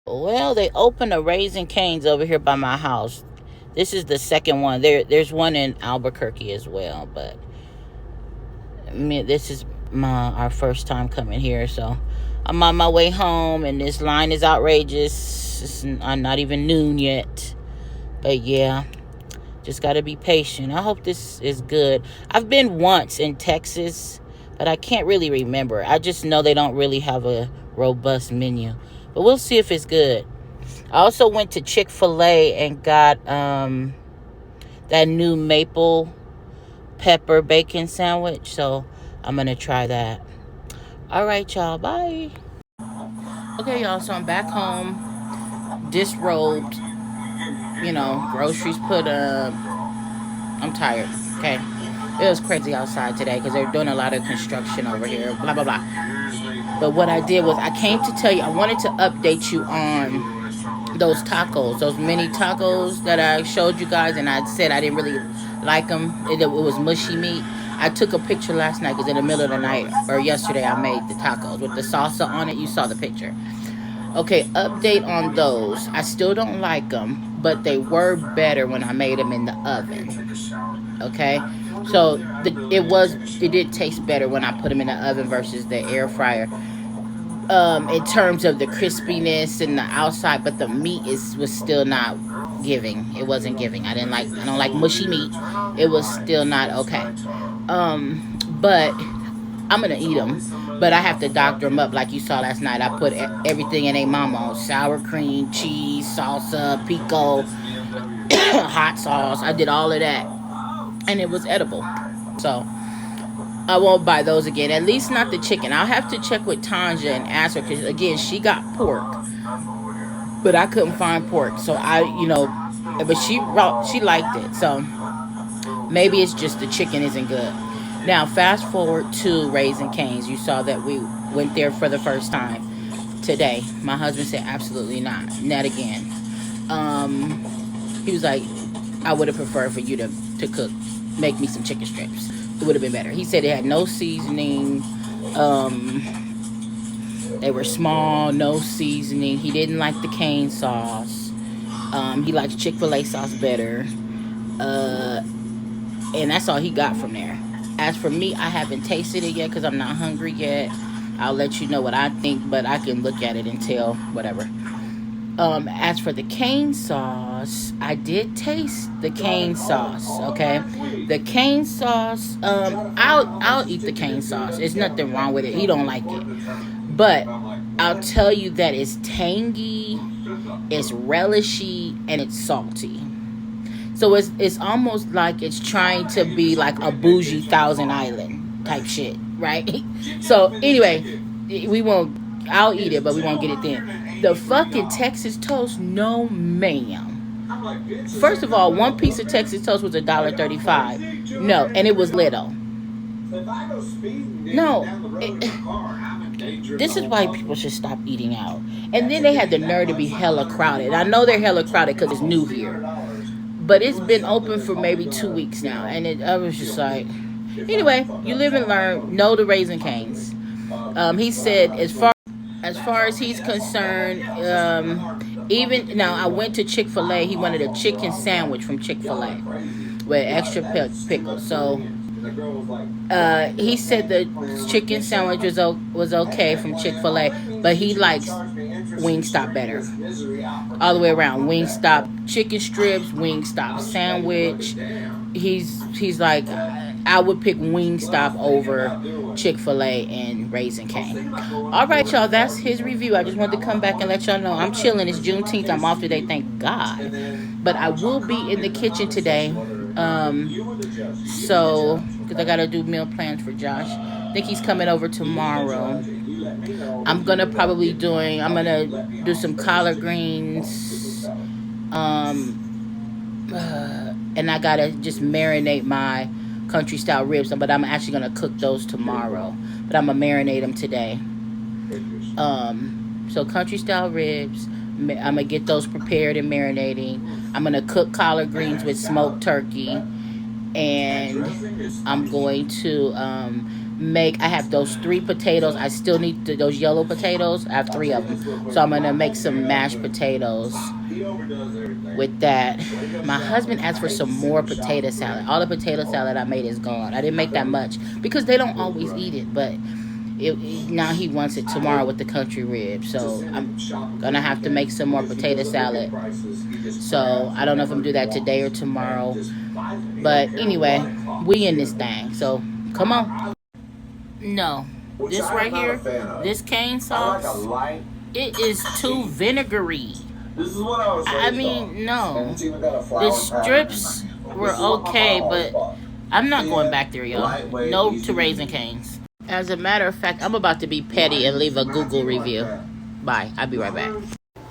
Well, they opened a Raising Cane's over here by my house. This is the second one. There's one in Albuquerque as well, but this is our first time coming here, so I'm on my way home, and this line is outrageous. It's not even noon yet, but yeah, just got to be patient. I hope this is good. I've been once in Texas, but I can't really remember. I just know they don't really have a robust menu, but we'll see if it's good. I also went to Chick-fil-A and got that new maple pepper bacon sandwich, so I'm gonna try that. All right, y'all, bye. Okay, y'all, so I'm back home, disrobed, groceries put up. I'm tired. Okay, it was crazy outside today because they're doing a lot of construction over here, blah blah blah. But what I did was I came to tell you, I wanted to update you on those tacos, those mini tacos that I showed you guys, and I said I didn't really like them. It was mushy meat. I took a picture last night because in the middle of the night, or yesterday, I made the tacos with the salsa on it. You saw the picture. Okay, update on those. I still don't like them, but they were better when I made them in the oven. Okay, so it did taste better when I put them in the oven versus the air fryer. In terms of the crispiness and the outside, but the meat was still not giving. It wasn't giving. I don't like mushy meat. It was still not okay. But I'm gonna eat them. But I have to doctor them up like you saw last night. I put everything in a mama: sour cream, cheese, salsa, pico, hot sauce. I did all of that, and it was edible. So I won't buy those again. At least not the chicken. I'll have to check with Tanja and ask her, because again, she got pork, but I couldn't find pork. So but she liked it. So maybe it's just the chicken isn't good. Now, fast forward to Raising Cane's. You saw that we went there for the first time today. My husband said, absolutely not again. He was like, I would have preferred for you to cook, make me some chicken strips. It would have been better. He said it had no seasoning. They were small, no seasoning. He didn't like the cane sauce. He likes Chick-fil-A sauce better. And that's all he got from there. As for me, I haven't tasted it yet because I'm not hungry yet. I'll let you know what I think, but I can look at it and tell whatever. As for the cane sauce, I did taste the cane sauce. Okay, the cane sauce. I'll eat the cane sauce. There's nothing wrong with it. He don't like it, but I'll tell you that it's tangy, it's relishy, and it's salty. So it's almost like it's trying to be like a bougie Thousand Island type shit, right? So anyway, I'll eat it, but we won't get it then. The fucking Texas toast, no ma'am. First of all, one piece of Texas toast was $1.35. No, and it was little. No. This is why people should stop eating out. And then they had the nerve to be hella crowded. I know they're hella crowded because it's new here. But it's been open for maybe 2 weeks now. And I was just like, anyway, you live and learn. Know the Raising Cane's. He said as far as he's concerned, even now I went to Chick-fil-A. He wanted a chicken sandwich from Chick-fil-A with extra pickles. So he said the chicken sandwich was okay from Chick-fil-A, but he likes Wingstop better. All the way around. Wingstop chicken strips, Wingstop sandwich. He's like, I would pick Wingstop over Chick-fil-A and Raising Cane. All right, y'all, that's his review. I just wanted to come back and let y'all know I'm chilling. It's Juneteenth. I'm off today, thank God. But I will be in the kitchen today. So, because I got to do meal plans for Josh. I think he's coming over tomorrow. I'm going to do some collard greens. And I got to just marinate my country style ribs, but I'm actually going to cook those tomorrow, but I'm going to marinate them today. So country style ribs, I'm going to get those prepared and marinating. I'm going to cook collard greens with smoked turkey, and I'm going to I have those 3 potatoes. I still need those yellow potatoes. I have 3 of them. So I'm going to make some mashed potatoes with that. My husband asked for some more potato salad. All the potato salad I made is gone. I didn't make that much because they don't always eat it, but now he wants it tomorrow with the country ribs. So I'm gonna have to make some more potato salad. So I don't know if I'm gonna do that today or tomorrow. But anyway, we in this thing. So come on. No, this right here, this cane sauce, it is too vinegary. I mean, no. The strips were okay, but I'm not going back there, y'all. No to Raising Cane's. As a matter of fact, I'm about to be petty and leave a Google review. Bye. I'll be right back.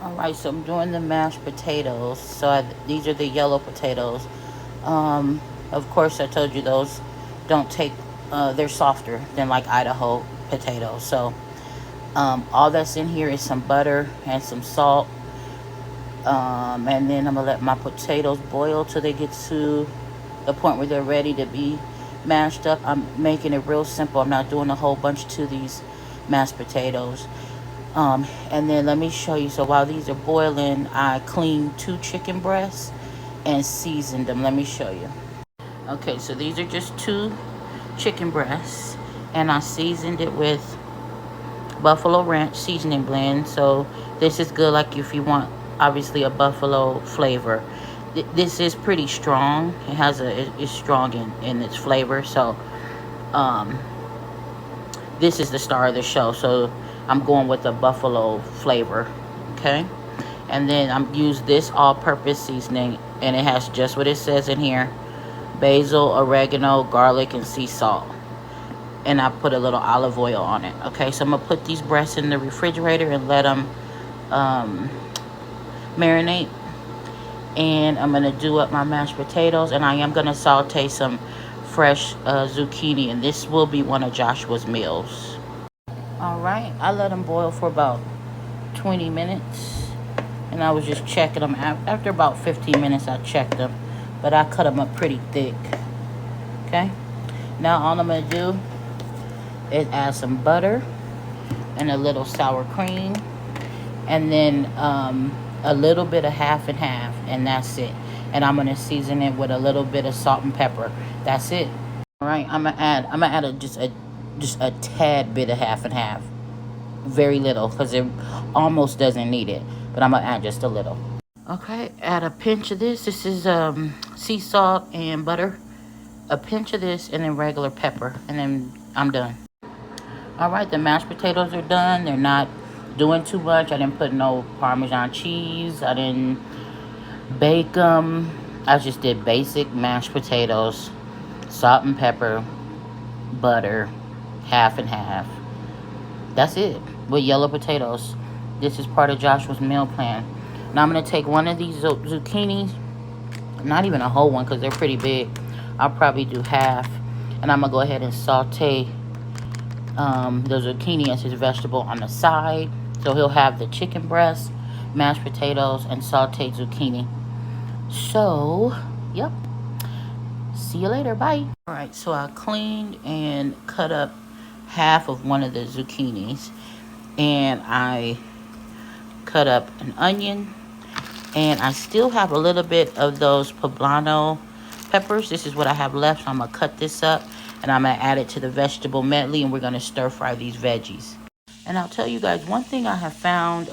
Alright, so I'm doing the mashed potatoes. So these are the yellow potatoes. Of course, I told you those don't take, they're softer than like Idaho potatoes. So all that's in here is some butter and some salt. And then I'm going to let my potatoes boil till they get to the point where they're ready to be mashed up. I'm making it real simple. I'm not doing a whole bunch to these mashed potatoes. And then let me show you. So while these are boiling, I cleaned 2 chicken breasts and seasoned them. Let me show you. Okay, so these are just 2 chicken breasts, and I seasoned it with Buffalo Ranch seasoning blend. So this is good, like if you want obviously a buffalo flavor. This is pretty strong. It has it's strong in its flavor. So this is the star of the show. So I'm going with a buffalo flavor. Okay, and then I'm used this all-purpose seasoning, and it has just what it says in here: basil, oregano, garlic, and sea salt. And I put a little olive oil on it. Okay, so I'm gonna put these breasts in the refrigerator and let them marinate. And I'm gonna do up my mashed potatoes, and I am gonna saute some fresh zucchini, and this will be one of Joshua's meals. All right, I let them boil for about 20 minutes, and I was just checking them. After about 15 minutes, I checked them, but I cut them up pretty thick. Okay, now all I'm gonna do is add some butter and a little sour cream, and then a little bit of half and half, and that's it. And I'm gonna season it with a little bit of salt and pepper. That's it. All right, I'm gonna add just a tad bit of half and half, very little, because it almost doesn't need it. But I'm gonna add just a little. Okay, add a pinch of this. This is sea salt and butter. A pinch of this, and then regular pepper, and then I'm done. All right, the mashed potatoes are done. They're not doing too much. I didn't put no Parmesan cheese. I didn't bake them. I just did basic mashed potatoes, salt and pepper, butter, half and half. That's it, with yellow potatoes. This is part of Joshua's meal plan. Now I'm going to take one of these zucchini, not even a whole one because they're pretty big. I'll probably do half, and I'm going to go ahead and saute the zucchini as his vegetable on the side. So he'll have the chicken breast, mashed potatoes, and sauteed zucchini. So, yep. See you later. Bye. All right, so I cleaned and cut up half of one of the zucchinis, and I cut up an onion, and I still have a little bit of those poblano peppers. This is what I have left, so I'm going to cut this up, and I'm going to add it to the vegetable medley, and we're going to stir fry these veggies. And I'll tell you guys, one thing I have found,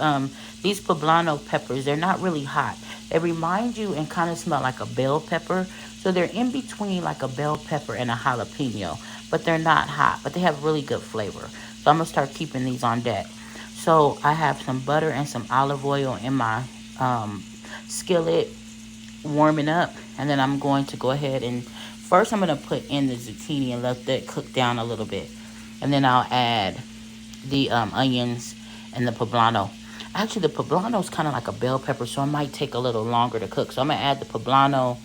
these poblano peppers, they're not really hot. They remind you and kind of smell like a bell pepper. So they're in between like a bell pepper and a jalapeno, but they're not hot, but they have really good flavor. So I'm going to start keeping these on deck. So I have some butter and some olive oil in my skillet warming up. And then I'm going to go ahead and first I'm going to put in the zucchini and let that cook down a little bit. And then I'll add the onions and the poblano. Actually, the poblano is kind of like a bell pepper, so it might take a little longer to cook. So I'm going to add the poblano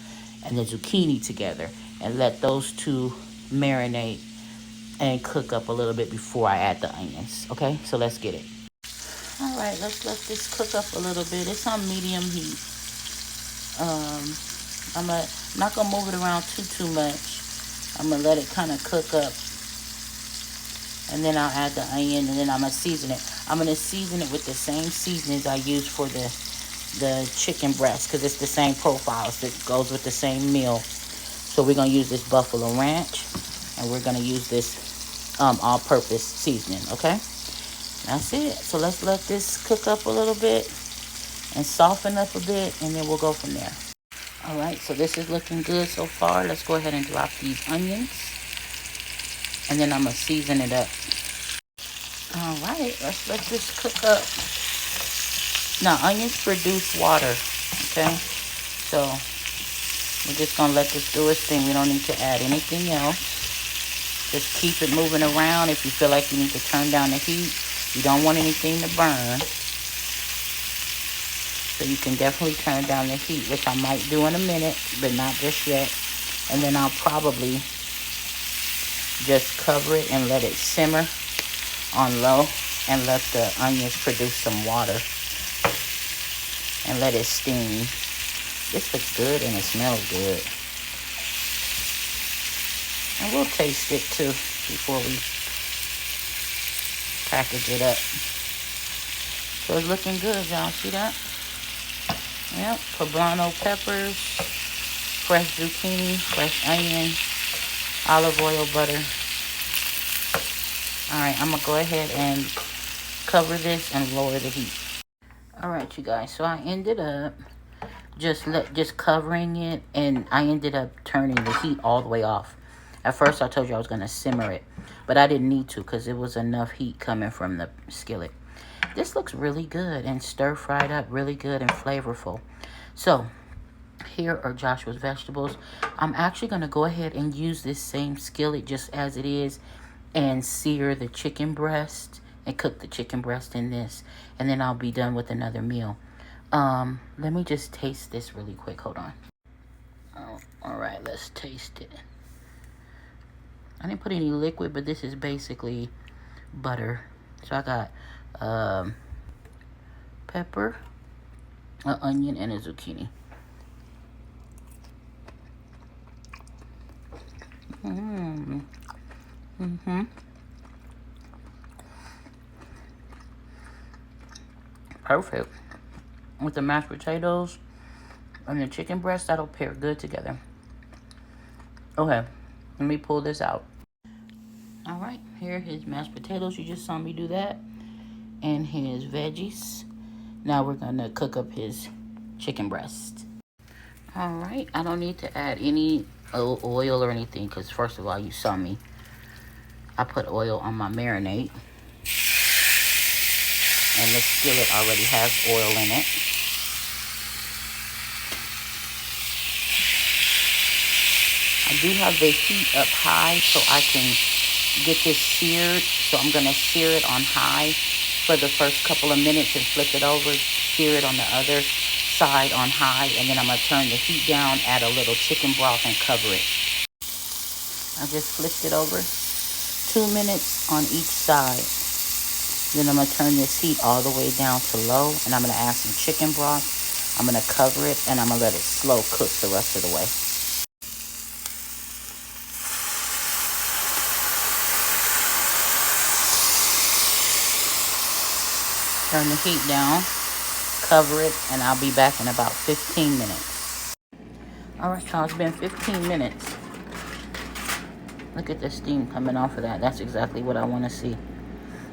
and the zucchini together and let those two marinate and cook up a little bit before I add the onions. Okay, so let's get it. All right, let's let this cook up a little bit. It's on medium heat. I'm not going to move it around too much. I'm going to let it kind of cook up And then I'll add the onion, and then I'm going to season it. I'm going to season it with the same seasonings I use for the chicken breast, because it's the same profiles that goes with the same meal. So we're going to use this Buffalo Ranch, and we're going to use this all-purpose seasoning, okay? That's it. So let's let this cook up a little bit and soften up a bit, and then we'll go from there. All right, so this is looking good so far. Let's go ahead and drop these onions, and then I'm going to season it up. All right, let's let this cook up. Now, onions produce water, okay? So we're just going to let this do its thing. We don't need to add anything else. Just keep it moving around. If you feel like you need to turn down the heat, you don't want anything to burn. So you can definitely turn down the heat, which I might do in a minute, but not just yet. And then I'll probably just cover it and let it simmer on low and let the onions produce some water and let it steam. This looks good and it smells good. And we'll taste it too before we package it up. So it's looking good, y'all. See that? Yep, poblano peppers, fresh zucchini, fresh onion, olive oil, butter. Alright, I'm going to go ahead and cover this and lower the heat. Alright, you guys, so I ended up just covering it, and I ended up turning the heat all the way off. At first, I told you I was going to simmer it, but I didn't need to because it was enough heat coming from the skillet. This looks really good and stir-fried up really good and flavorful. So, here are Joshua's vegetables. I'm actually going to go ahead and use this same skillet just as it is and sear the chicken breast and cook the chicken breast in this. And then I'll be done with another meal. Let me just taste this really quick. Hold on. Oh, all right, let's taste it. I didn't put any liquid, but this is basically butter. So I got pepper, an onion, and a zucchini. Perfect. With the mashed potatoes and the chicken breast, that'll pair good together. Okay, let me pull this out. All right, here are his mashed potatoes. You just saw me do that. And his veggies. Now we're gonna cook up his chicken breast. All right, I don't need to add any oil or anything because first of all, you saw me. I put oil on my marinade. And the skillet already has oil in it. I do have the heat up high so I can get this seared. So I'm gonna sear it on high for the first couple of minutes and flip it over, sear it on the other side on high, and then I'm gonna turn the heat down, add a little chicken broth and cover it. I just flipped it over. 2 minutes on each side. Then I'm gonna turn this heat all the way down to low, and I'm gonna add some chicken broth. I'm gonna cover it, and I'm gonna let it slow cook the rest of the way. Turn the heat down, cover it, and I'll be back in about 15 minutes. All right, y'all, it's been 15 minutes. Look at the steam coming off of that. That's exactly what I want to see.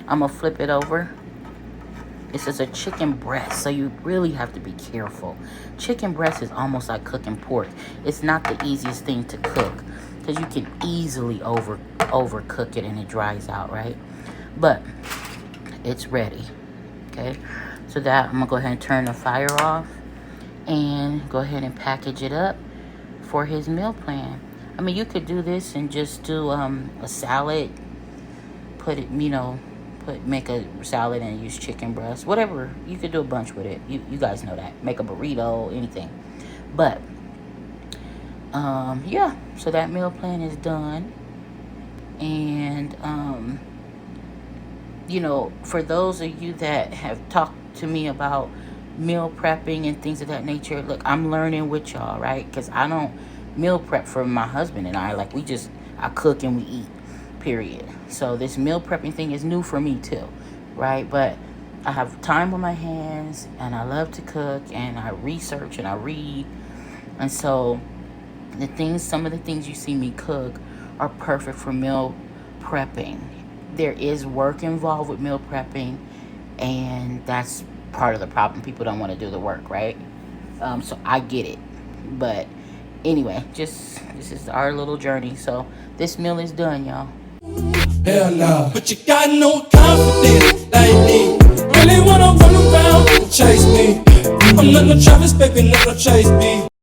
I'm going to flip it over. This is a chicken breast, so you really have to be careful. Chicken breast is almost like cooking pork. It's not the easiest thing to cook because you can easily overcook it and it dries out, right? But it's ready. Okay, so that I'm gonna go ahead and turn the fire off and go ahead and package it up for his meal plan. I mean, you could do this and just do a salad, put it, make a salad and use chicken breast, whatever. You could do a bunch with it. You guys know that. Make a burrito, anything. But yeah, so that meal plan is done. And for those of you that have talked to me about meal prepping and things of that nature, look, I'm learning with y'all, right? Because I don't meal prep for my husband and I. Like, I cook and we eat, period. So this meal prepping thing is new for me too, right? But I have time on my hands, and I love to cook, and I research and I read. And so some of the things you see me cook are perfect for meal prepping. There is work involved with meal prepping, and that's part of the problem. People don't want to do the work, right? So I get it. But anyway, this is our little journey. So this meal is done, y'all. Hell nah, but you got no confidence like me. Really wanna run around and chase me. I'm not no Travis, baby, not no Chase me.